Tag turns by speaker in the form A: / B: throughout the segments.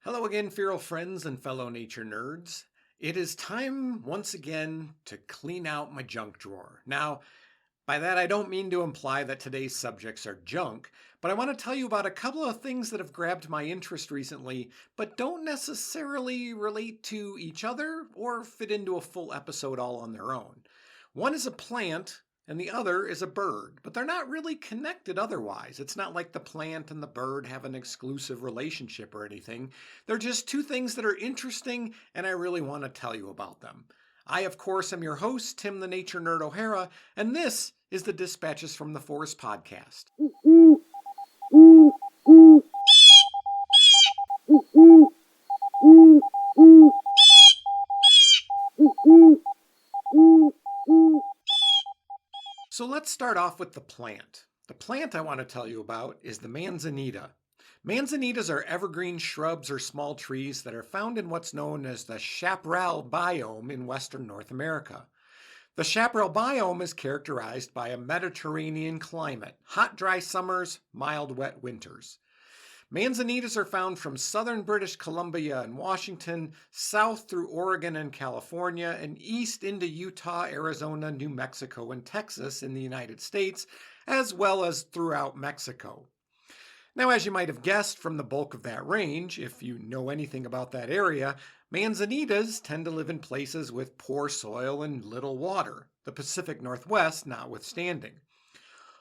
A: Hello again, feral friends and fellow nature nerds. It is time once again to clean out my junk drawer. Now, by that I don't mean to imply that today's subjects are junk, but I want to tell you about a couple of things that have grabbed my interest recently, but don't necessarily relate to each other or fit into a full episode all on their own. One is a plant, and the other is a bird, but they're not really connected otherwise. It's not like the plant and the bird have an exclusive relationship or anything. They're just two things that are interesting, and I really want to tell you about them. I, of course, am your host, Tim the Nature Nerd O'Hara, and this is the Dispatches from the Forest podcast. So let's start off with the plant. The plant I want to tell you about is the manzanita. Manzanitas are evergreen shrubs or small trees that are found in what's known as the chaparral biome in western North America. The chaparral biome is characterized by a Mediterranean climate, hot dry summers, mild wet winters. Manzanitas are found from southern British Columbia and Washington, south through Oregon and California, and east into Utah, Arizona, New Mexico, and Texas in the United States, as well as throughout Mexico. Now, as you might have guessed from the bulk of that range, if you know anything about that area, manzanitas tend to live in places with poor soil and little water, the Pacific Northwest notwithstanding.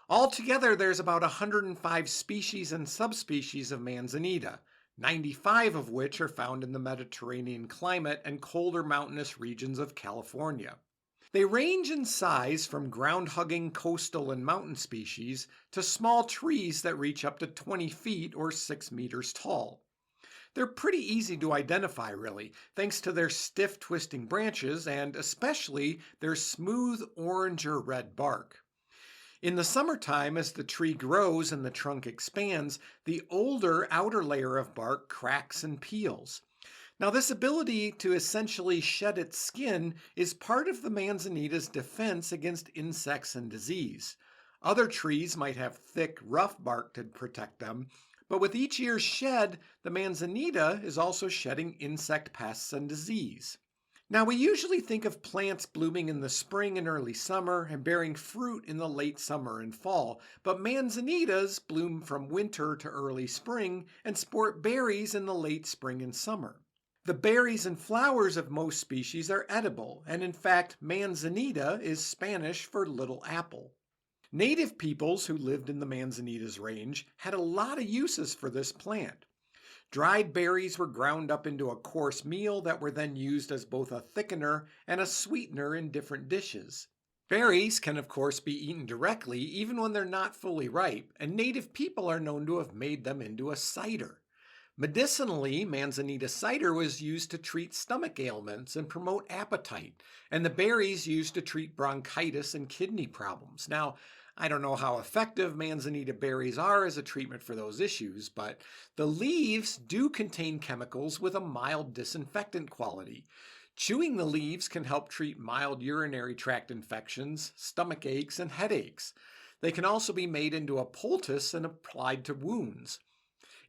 A: Altogether, there's about 105 species and subspecies of manzanita, 95 of which are found in the Mediterranean climate and colder mountainous regions of California. They range in size from ground-hugging coastal and mountain species to small trees that reach up to 20 feet or 6 meters tall. They're pretty easy to identify, really, thanks to their stiff twisting branches and especially their smooth orange or red bark. In the summertime, as the tree grows and the trunk expands, the older outer layer of bark cracks and peels. Now, this ability to essentially shed its skin is part of the manzanita's defense against insects and disease. Other trees might have thick, rough bark to protect them, but with each year's shed, the manzanita is also shedding insect pests and disease. Now, we usually think of plants blooming in the spring and early summer and bearing fruit in the late summer and fall, but manzanitas bloom from winter to early spring and sport berries in the late spring and summer. The berries and flowers of most species are edible, and in fact, manzanita is Spanish for little apple. Native peoples who lived in the manzanita's range had a lot of uses for this plant. Dried berries were ground up into a coarse meal that were then used as both a thickener and a sweetener in different dishes. Berries can of course be eaten directly even when they're not fully ripe, and native people are known to have made them into a cider. Medicinally, manzanita cider was used to treat stomach ailments and promote appetite, and the berries used to treat bronchitis and kidney problems. Now, I don't know how effective manzanita berries are as a treatment for those issues, but the leaves do contain chemicals with a mild disinfectant quality. Chewing the leaves can help treat mild urinary tract infections, stomach aches, and headaches. They can also be made into a poultice and applied to wounds.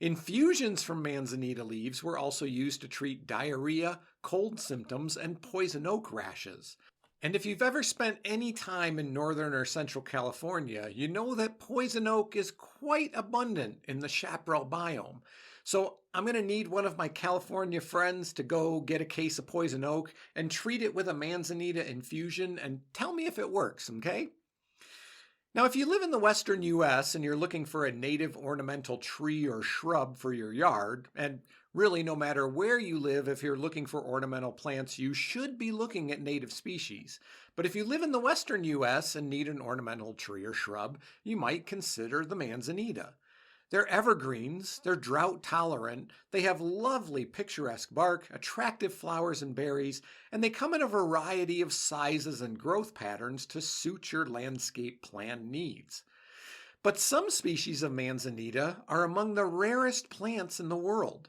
A: Infusions from manzanita leaves were also used to treat diarrhea, cold symptoms, and poison oak rashes. And if you've ever spent any time in northern or central California, you know that poison oak is quite abundant in the chaparral biome. So I'm going to need one of my California friends to go get a case of poison oak and treat it with a manzanita infusion and tell me if it works, okay? Now, if you live in the western US and you're looking for a native ornamental tree or shrub for your yard, and really no matter where you live, if you're looking for ornamental plants, you should be looking at native species. But if you live in the western US and need an ornamental tree or shrub, you might consider the manzanita. They're evergreens, they're drought tolerant, they have lovely picturesque bark, attractive flowers and berries, and they come in a variety of sizes and growth patterns to suit your landscape plan needs. But some species of manzanita are among the rarest plants in the world.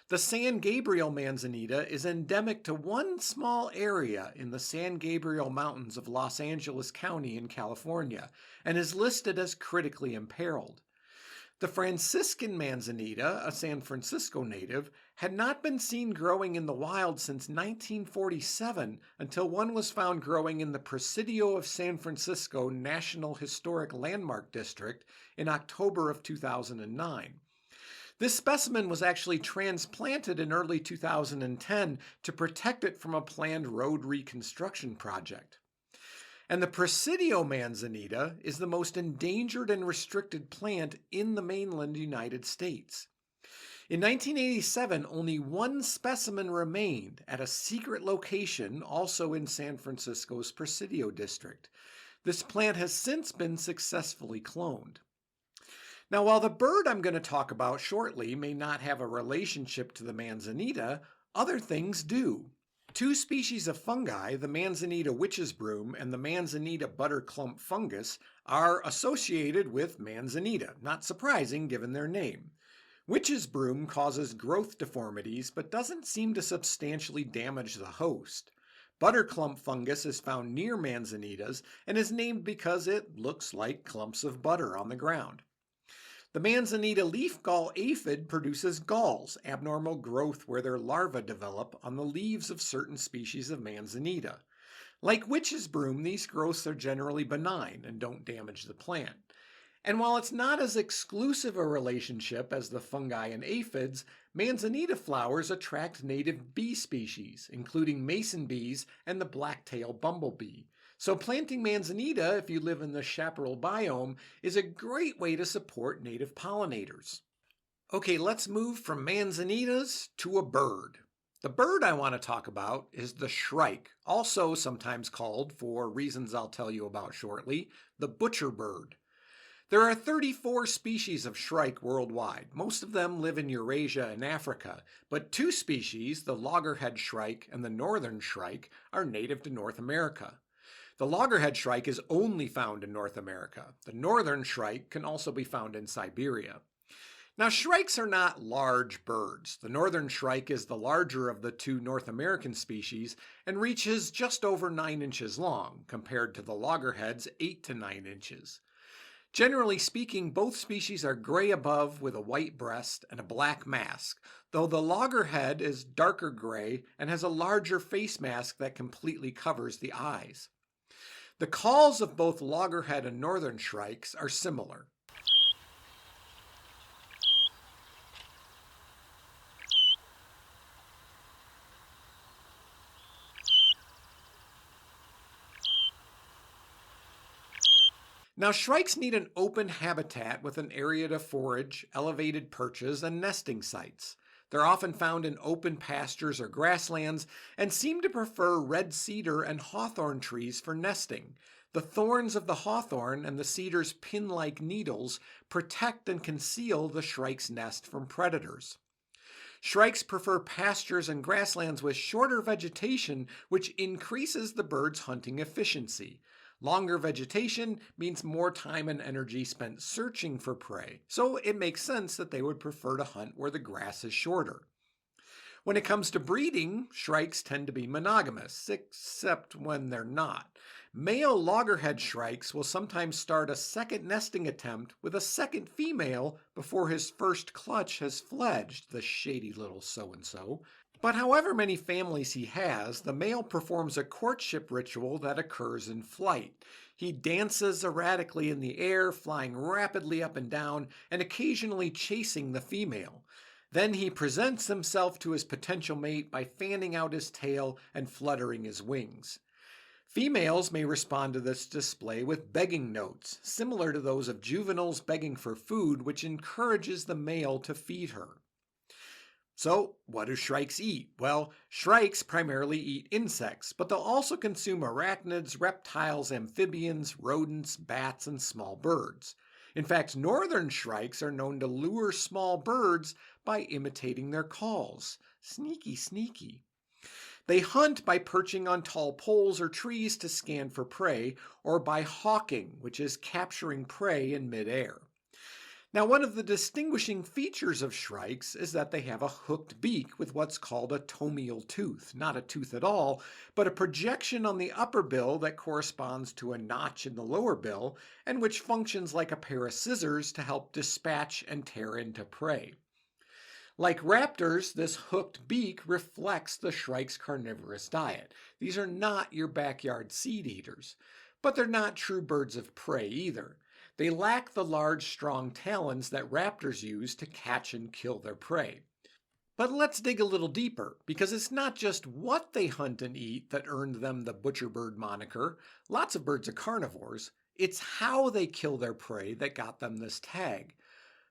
A: The San Gabriel manzanita is endemic to one small area in the San Gabriel Mountains of Los Angeles County in California and is listed as critically imperiled. The Franciscan manzanita, a San Francisco native, had not been seen growing in the wild since 1947 until one was found growing in the Presidio of San Francisco National Historic Landmark District in October of 2009. This specimen was actually transplanted in early 2010 to protect it from a planned road reconstruction project. And the Presidio manzanita is the most endangered and restricted plant in the mainland United States. In 1987, only one specimen remained at a secret location, also in San Francisco's Presidio district. This plant has since been successfully cloned. Now, while the bird I'm going to talk about shortly may not have a relationship to the manzanita, other things do. Two species of fungi, the manzanita witch's broom and the manzanita butterclump fungus, are associated with manzanita, not surprising given their name. Witch's broom causes growth deformities but doesn't seem to substantially damage the host. Butterclump fungus is found near manzanitas and is named because it looks like clumps of butter on the ground. The manzanita leaf gall aphid produces galls, abnormal growth where their larvae develop on the leaves of certain species of manzanita. Like witch's broom, these growths are generally benign and don't damage the plant. And while it's not as exclusive a relationship as the fungi and aphids, manzanita flowers attract native bee species, including mason bees and the black-tailed bumblebee. So planting manzanita, if you live in the chaparral biome, is a great way to support native pollinators. Okay, let's move from manzanitas to a bird. The bird I want to talk about is the shrike, also sometimes called, for reasons I'll tell you about shortly, the butcher bird. There are 34 species of shrike worldwide. Most of them live in Eurasia and Africa, but two species, the loggerhead shrike and the northern shrike, are native to North America. The loggerhead shrike is only found in North America. The northern shrike can also be found in Siberia. Now, shrikes are not large birds. The northern shrike is the larger of the two North American species and reaches just over 9 inches long, compared to the loggerhead's 8 to 9 inches. Generally speaking, both species are gray above with a white breast and a black mask, though the loggerhead is darker gray and has a larger face mask that completely covers the eyes. The calls of both loggerhead and northern shrikes are similar. Now, shrikes need an open habitat with an area to forage, elevated perches, and nesting sites. They're often found in open pastures or grasslands and seem to prefer red cedar and hawthorn trees for nesting. The thorns of the hawthorn and the cedar's pin-like needles protect and conceal the shrike's nest from predators. Shrikes prefer pastures and grasslands with shorter vegetation, which increases the bird's hunting efficiency. Longer vegetation means more time and energy spent searching for prey, so it makes sense that they would prefer to hunt where the grass is shorter. When it comes to breeding, shrikes tend to be monogamous, except when they're not. Male loggerhead shrikes will sometimes start a second nesting attempt with a second female before his first clutch has fledged, the shady little so-and-so. But however many families he has, the male performs a courtship ritual that occurs in flight. He dances erratically in the air, flying rapidly up and down, and occasionally chasing the female. Then he presents himself to his potential mate by fanning out his tail and fluttering his wings. Females may respond to this display with begging notes, similar to those of juveniles begging for food, which encourages the male to feed her. So, what do shrikes eat? Well, shrikes primarily eat insects, but they'll also consume arachnids, reptiles, amphibians, rodents, bats, and small birds. In fact, northern shrikes are known to lure small birds by imitating their calls. Sneaky, sneaky. They hunt by perching on tall poles or trees to scan for prey, or by hawking, which is capturing prey in midair. Now, one of the distinguishing features of shrikes is that they have a hooked beak with what's called a tomial tooth. Not a tooth at all, but a projection on the upper bill that corresponds to a notch in the lower bill and which functions like a pair of scissors to help dispatch and tear into prey. Like raptors, this hooked beak reflects the shrike's carnivorous diet. These are not your backyard seed eaters, but they're not true birds of prey either. They lack the large, strong talons that raptors use to catch and kill their prey. But let's dig a little deeper, because it's not just what they hunt and eat that earned them the butcher bird moniker. Lots of birds are carnivores. It's how they kill their prey that got them this tag.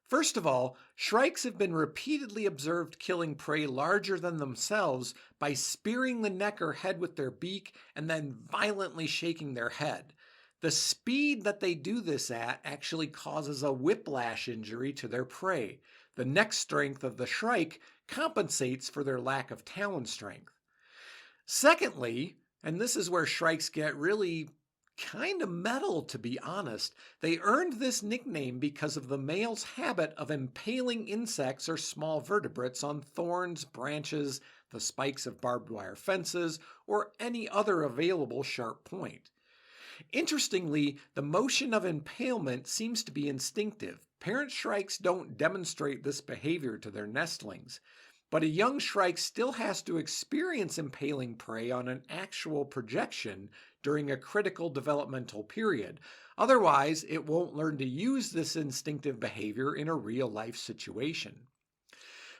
A: First of all, shrikes have been repeatedly observed killing prey larger than themselves by spearing the neck or head with their beak and then violently shaking their head. The speed that they do this at actually causes a whiplash injury to their prey. The neck strength of the shrike compensates for their lack of talon strength. Secondly, and this is where shrikes get really kind of metal, to be honest, they earned this nickname because of the male's habit of impaling insects or small vertebrates on thorns, branches, the spikes of barbed wire fences, or any other available sharp point. Interestingly, the motion of impalement seems to be instinctive. Parent shrikes don't demonstrate this behavior to their nestlings, but a young shrike still has to experience impaling prey on an actual projection during a critical developmental period. Otherwise, it won't learn to use this instinctive behavior in a real-life situation.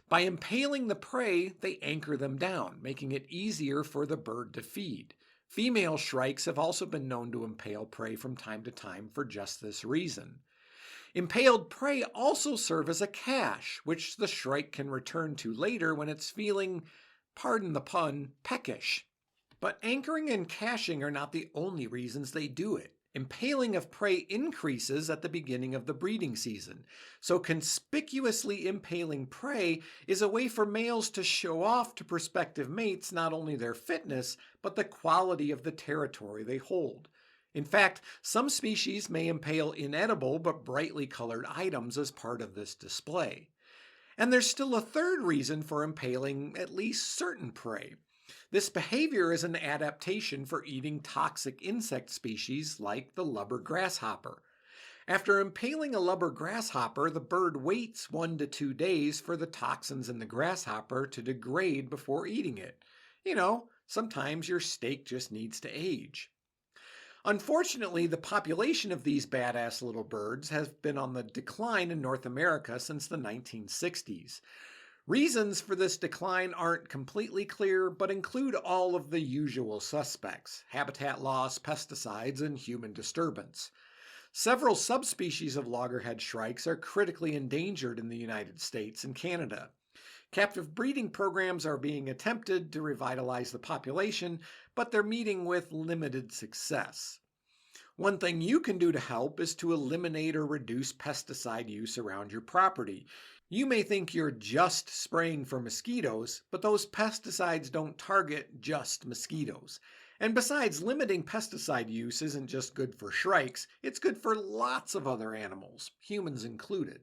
A: By impaling the prey, they anchor them down, making it easier for the bird to feed. Female shrikes have also been known to impale prey from time to time for just this reason. Impaled prey also serve as a cache, which the shrike can return to later when it's feeling, pardon the pun, peckish. But anchoring and caching are not the only reasons they do it. Impaling of prey increases at the beginning of the breeding season, so conspicuously impaling prey is a way for males to show off to prospective mates not only their fitness, but the quality of the territory they hold. In fact, some species may impale inedible but brightly colored items as part of this display. And there's still a third reason for impaling at least certain prey. This behavior is an adaptation for eating toxic insect species like the lubber grasshopper. After impaling a lubber grasshopper, the bird waits 1 to 2 days for the toxins in the grasshopper to degrade before eating it. Sometimes your steak just needs to age. Unfortunately, the population of these badass little birds has been on the decline in North America since the 1960s. Reasons for this decline aren't completely clear, but include all of the usual suspects: habitat loss, pesticides, and human disturbance. Several subspecies of loggerhead shrikes are critically endangered in the United States and Canada. Captive breeding programs are being attempted to revitalize the population, but they're meeting with limited success. One thing you can do to help is to eliminate or reduce pesticide use around your property. You may think you're just spraying for mosquitoes, but those pesticides don't target just mosquitoes. And besides, limiting pesticide use isn't just good for shrikes, it's good for lots of other animals, humans included.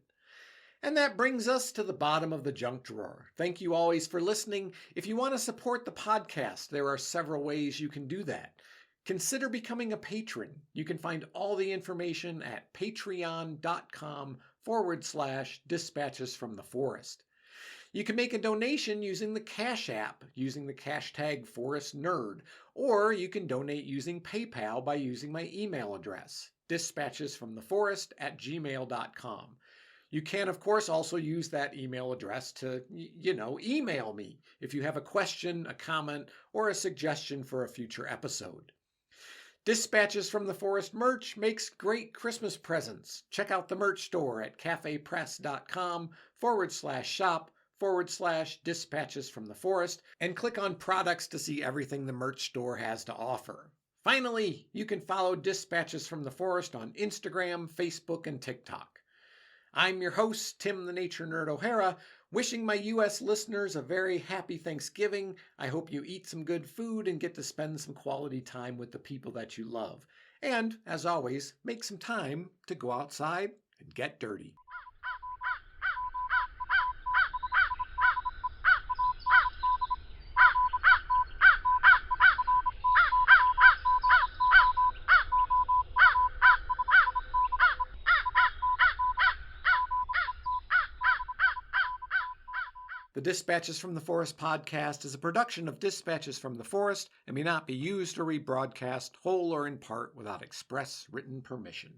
A: And that brings us to the bottom of the junk drawer. Thank you always for listening. If you want to support the podcast, there are several ways you can do that. Consider becoming a patron. You can find all the information at patreon.com/dispatches from the forest. You can make a donation using the Cash App, using the hashtag ForestNerd, or you can donate using PayPal by using my email address, dispatchesfromtheforest@gmail.com. You can, of course, also use that email address to, email me if you have a question, a comment, or a suggestion for a future episode. Dispatches from the Forest merch makes great Christmas presents. Check out the merch store at cafepress.com/shop/dispatches from the forest and click on products to see everything the merch store has to offer. Finally, you can follow Dispatches from the Forest on Instagram, Facebook, and TikTok. I'm your host, Tim the Nature Nerd O'Hara, wishing my U.S. listeners a very happy Thanksgiving. I hope you eat some good food and get to spend some quality time with the people that you love. And, as always, make some time to go outside and get dirty. The Dispatches from the Forest podcast is a production of Dispatches from the Forest and may not be used or rebroadcast whole or in part without express written permission.